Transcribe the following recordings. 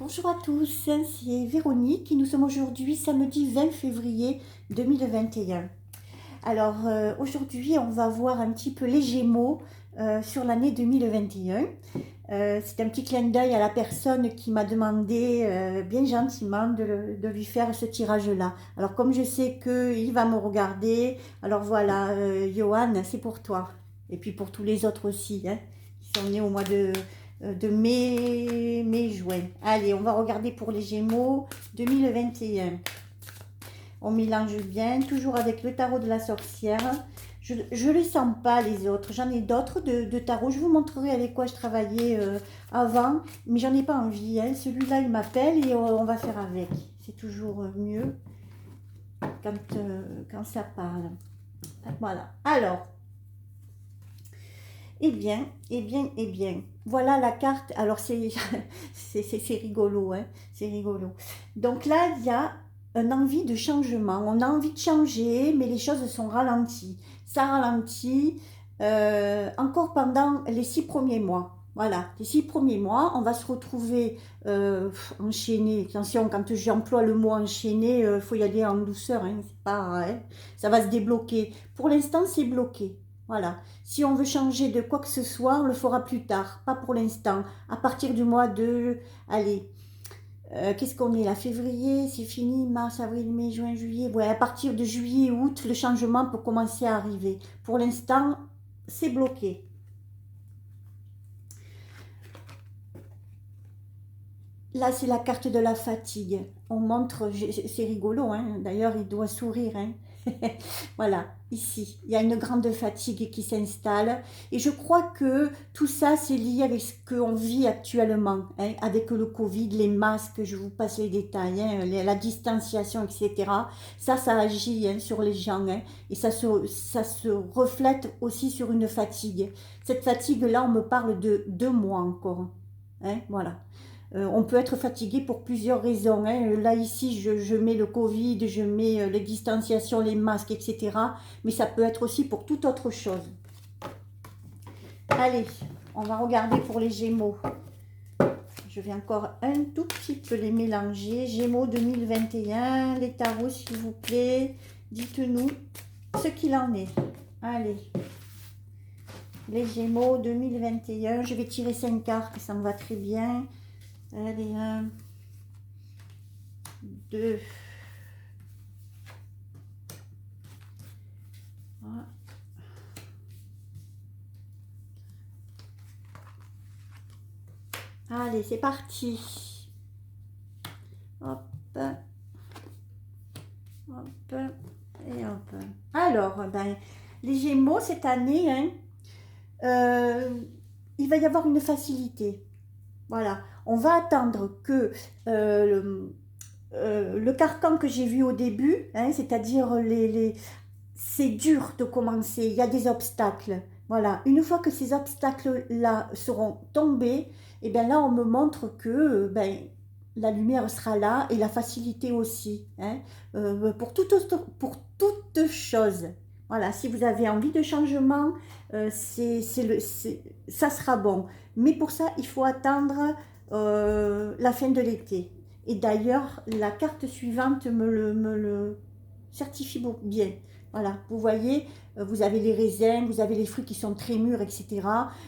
Bonjour à tous, c'est Véronique et nous sommes aujourd'hui samedi 20 février 2021. Alors aujourd'hui on va voir un petit peu les Gémeaux sur l'année 2021. C'est un petit clin d'œil à la personne qui m'a demandé bien gentiment de lui faire ce tirage-là. Alors comme je sais qu'il va me regarder, alors voilà, Johan, c'est pour toi. Et puis pour tous les autres aussi, hein, qui sont nés au mois de mai-juin. Allez, on va regarder pour les Gémeaux 2021. On mélange bien, toujours avec le tarot de la sorcière. Je ne les sens pas les autres. J'en ai d'autres de tarot. Je vous montrerai avec quoi je travaillais avant, mais j'en ai pas envie. Hein. Celui-là, il m'appelle et on va faire avec. C'est toujours mieux quand ça parle. Voilà. Alors, eh bien, eh bien, eh bien. Voilà la carte. Alors, c'est rigolo, hein. C'est rigolo. Donc là, il y a une envie de changement. On a envie de changer, mais les choses sont ralenties. Ça ralentit encore pendant les 6 premiers mois. Voilà, les 6 premiers mois, on va se retrouver enchaîné. Attention, quand j'emploie le mot enchaîné, il faut y aller en douceur. Hein, c'est pas, hein, ça va se débloquer. Pour l'instant, c'est bloqué. Voilà. Si on veut changer de quoi que ce soit, on le fera plus tard, pas pour l'instant. À partir du mois de... Allez, qu'est-ce qu'on est là? Février, c'est fini, mars, avril, mai, juin, juillet. Ouais, à partir de juillet, août, le changement peut commencer à arriver. Pour l'instant, c'est bloqué. Là, c'est la carte de la fatigue. On montre, c'est rigolo, hein. D'ailleurs, il doit sourire, hein. Voilà, ici, il y a une grande fatigue qui s'installe. Et je crois que tout ça, c'est lié avec ce qu'on vit actuellement, hein, avec le Covid, les masques, je vous passe les détails, hein, la distanciation, etc. Ça agit hein, sur les gens. Hein, et ça se reflète aussi sur une fatigue. Cette fatigue-là, on me parle de 2 mois encore. Hein, voilà. On peut être fatigué pour plusieurs raisons. Hein. Là, ici, je mets le Covid, je mets les distanciations, les masques, etc. Mais ça peut être aussi pour toute autre chose. Allez, on va regarder pour les Gémeaux. Je vais encore un tout petit peu les mélanger. Gémeaux 2021, les tarots, s'il vous plaît. Dites-nous ce qu'il en est. Allez. Les Gémeaux 2021. Je vais tirer 5 cartes, ça me va très bien. Allez, 1, 2. Allez, c'est parti. Hop, hop, et hop. Alors, ben, les Gémeaux, cette année, hein, il va y avoir une facilité. Voilà, on va attendre que le carcan que j'ai vu au début, hein, c'est-à-dire c'est dur de commencer, il y a des obstacles. Voilà, une fois que ces obstacles-là seront tombés, et bien là, on me montre que ben, la lumière sera là et la facilité aussi, hein, pour toute chose. Voilà, si vous avez envie de changement, ça sera bon. Mais pour ça, il faut attendre la fin de l'été. Et d'ailleurs, la carte suivante me le certifie bien. Voilà, vous voyez, vous avez les raisins, vous avez les fruits qui sont très mûrs, etc.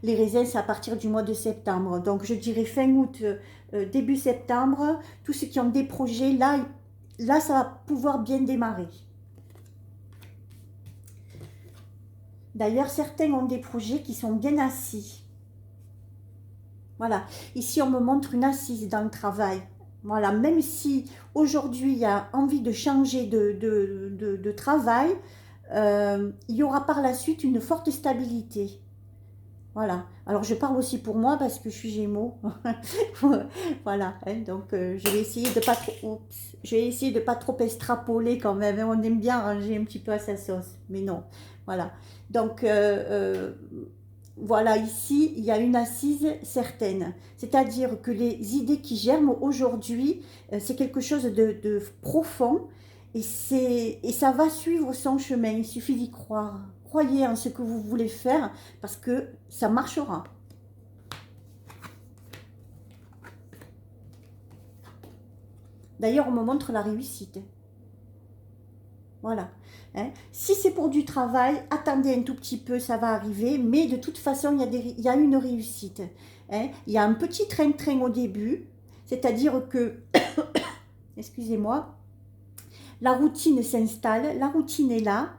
Les raisins, c'est à partir du mois de septembre. Donc, je dirais fin août, début septembre. Tous ceux qui ont des projets, là, ça va pouvoir bien démarrer. D'ailleurs, certains ont des projets qui sont bien assis. Voilà, ici, on me montre une assise dans le travail. Voilà, même si aujourd'hui, il y a envie de changer de travail, il y aura par la suite une forte stabilité. Voilà. Alors je parle aussi pour moi parce que je suis Gémeaux. Voilà. Hein, donc je vais essayer de pas trop. Oups, je vais essayer de pas trop extrapoler quand même. Hein, on aime bien ranger un petit peu à sa sauce, mais non. Voilà. Donc voilà, ici il y a une assise certaine. C'est-à-dire que les idées qui germent aujourd'hui, c'est quelque chose de profond et ça va suivre son chemin. Il suffit d'y croire. Croyez en ce que vous voulez faire parce que ça marchera. D'ailleurs, on me montre la réussite. Voilà. Hein. Si c'est pour du travail, attendez un tout petit peu, ça va arriver. Mais de toute façon, il y a une réussite. Hein. Il y a un petit train-train au début. C'est-à-dire que, excusez-moi, la routine s'installe, la routine est là.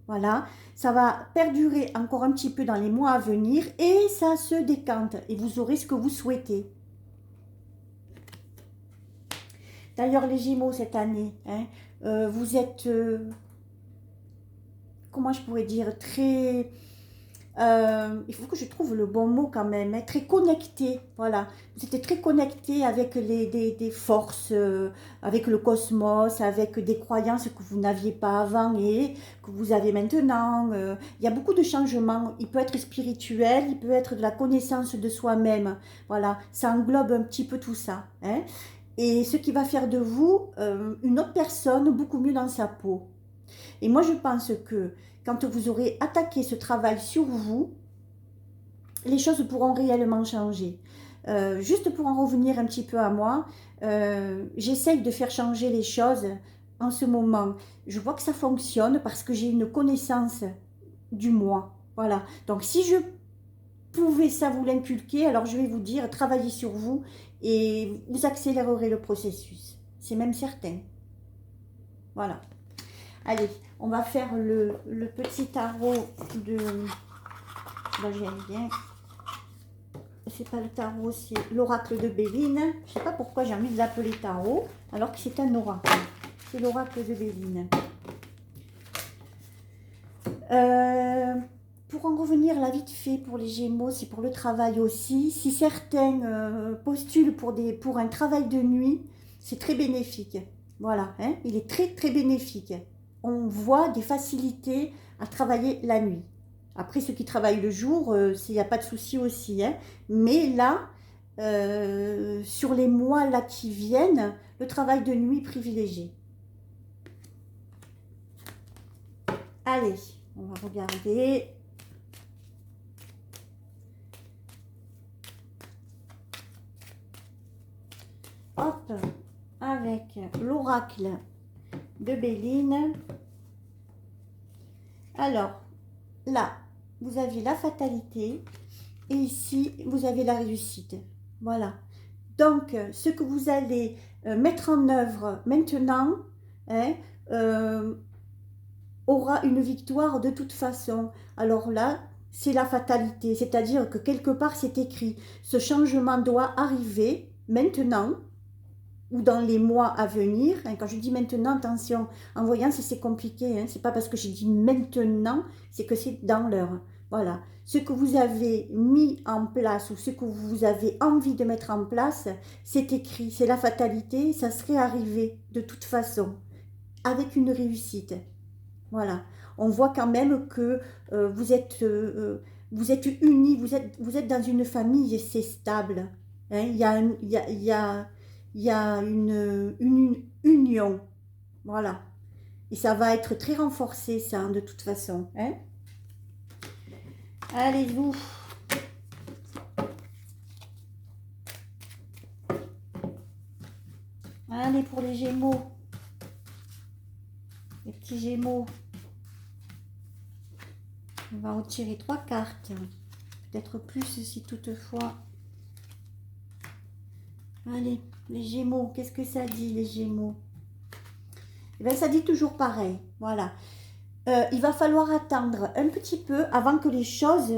Voilà. Ça va perdurer encore un petit peu dans les mois à venir et ça se décante. Et vous aurez ce que vous souhaitez. D'ailleurs, les Gémeaux cette année, hein, vous êtes, comment je pourrais dire, très, il faut que je trouve le bon mot quand même, hein, très connecté, voilà. Vous êtes très connecté avec des forces, avec le cosmos, avec des croyances que vous n'aviez pas avant et que vous avez maintenant. Il y a beaucoup de changements. Il peut être spirituel, il peut être de la connaissance de soi-même. Voilà, ça englobe un petit peu tout ça. Hein. Et ce qui va faire de vous une autre personne beaucoup mieux dans sa peau. Et moi, je pense que quand vous aurez attaqué ce travail sur vous, les choses pourront réellement changer. Juste pour en revenir un petit peu à moi, j'essaye de faire changer les choses en ce moment. Je vois que ça fonctionne parce que j'ai une connaissance du moi. Voilà. Donc, si je pouvais ça vous l'inculquer, alors je vais vous dire, travaillez sur vous et vous accélérerez le processus. C'est même certain. Voilà. Allez, on va faire le petit tarot de... Là, j'aime bien. C'est pas le tarot, c'est l'oracle de Béline. Je sais pas pourquoi j'ai envie de l'appeler tarot, alors que c'est un oracle. C'est l'oracle de Béline. Pour en revenir là vite fait pour les Gémeaux, c'est pour le travail aussi. Si certains postulent pour un travail de nuit, c'est très bénéfique. Voilà, hein, il est très très bénéfique. On voit des facilités à travailler la nuit. Après, ceux qui travaillent le jour, il n'y a pas de souci aussi. Hein. Mais là, sur les mois là qui viennent, le travail de nuit privilégié. Allez, on va regarder. Hop, avec l'oracle de Béline. Alors, là, vous avez la fatalité et ici, vous avez la réussite. Voilà. Donc, ce que vous allez mettre en œuvre maintenant hein, aura une victoire de toute façon. Alors là, c'est la fatalité, c'est-à-dire que quelque part, c'est écrit. Ce changement doit arriver maintenant ou dans les mois à venir. Hein, quand je dis maintenant, attention, en voyant, c'est compliqué. Hein, c'est pas parce que j'ai dit maintenant, c'est que c'est dans l'heure. Voilà. Ce que vous avez mis en place ou ce que vous avez envie de mettre en place, c'est écrit. C'est la fatalité, ça serait arrivé de toute façon, avec une réussite. Voilà. On voit quand même que vous êtes unis, vous êtes dans une famille et c'est stable. Hein, il y a une union. Voilà. Et ça va être très renforcé, ça, hein, de toute façon. Hein. Allez-vous. Allez pour les Gémeaux. Les petits Gémeaux. On va retirer 3 cartes. Peut-être plus si toutefois. Allez, les Gémeaux. Qu'est-ce que ça dit, les Gémeaux? Eh bien, ça dit toujours pareil. Voilà. Il va falloir attendre un petit peu avant que les choses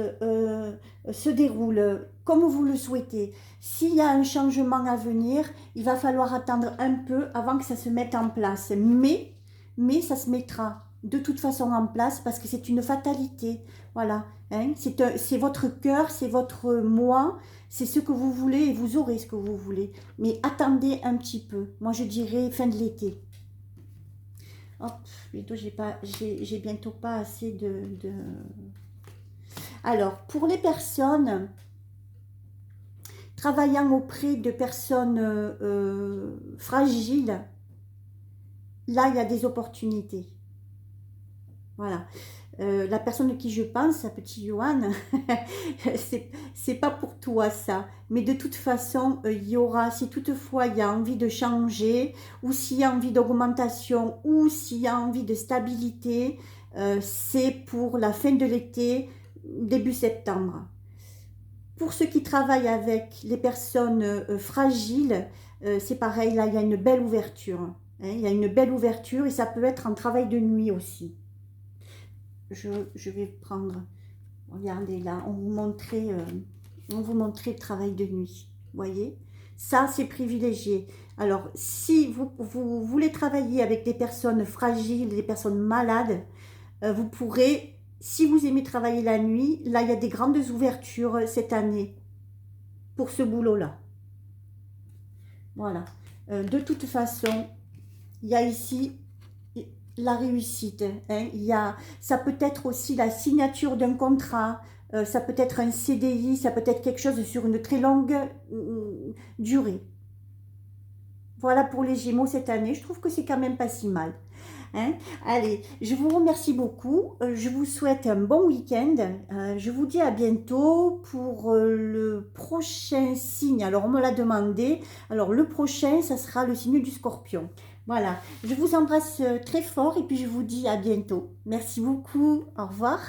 se déroulent comme vous le souhaitez. S'il y a un changement à venir, il va falloir attendre un peu avant que ça se mette en place. Mais ça se mettra de toute façon en place parce que c'est une fatalité. Voilà. Hein, c'est votre cœur, c'est votre moi, c'est ce que vous voulez et vous aurez ce que vous voulez. Mais attendez un petit peu. Moi, je dirais fin de l'été. Hop, bientôt j'ai bientôt pas assez de... Alors, pour les personnes travaillant auprès de personnes fragiles, là, il y a des opportunités. Voilà. la personne à qui je pense, à petit Johan, c'est pas pour toi ça. Mais de toute façon, il y aura, si toutefois il y a envie de changer, ou s'il y a envie d'augmentation, ou s'il y a envie de stabilité, c'est pour la fin de l'été, début septembre. Pour ceux qui travaillent avec les personnes fragiles, c'est pareil, là il y a une belle ouverture. Hein, il y a une belle ouverture et ça peut être en travail de nuit aussi. Je vais prendre, regardez là, on vous montrait le travail de nuit. Vous voyez, ça c'est privilégié. Alors si vous voulez travailler avec des personnes fragiles, des personnes malades, vous pourrez, si vous aimez travailler la nuit, là il y a des grandes ouvertures cette année pour ce boulot-là. Voilà. De toute façon, il y a ici la réussite. Hein. Ça peut être aussi la signature d'un contrat, ça peut être un CDI, ça peut être quelque chose sur une très longue durée. Voilà pour les Gémeaux cette année. Je trouve que c'est quand même pas si mal. Hein. Allez, je vous remercie beaucoup. Je vous souhaite un bon week-end. Je vous dis à bientôt pour le prochain signe. Alors, on me l'a demandé. Alors, le prochain, ça sera le signe du Scorpion. Voilà, je vous embrasse très fort et puis je vous dis à bientôt. Merci beaucoup. Au revoir.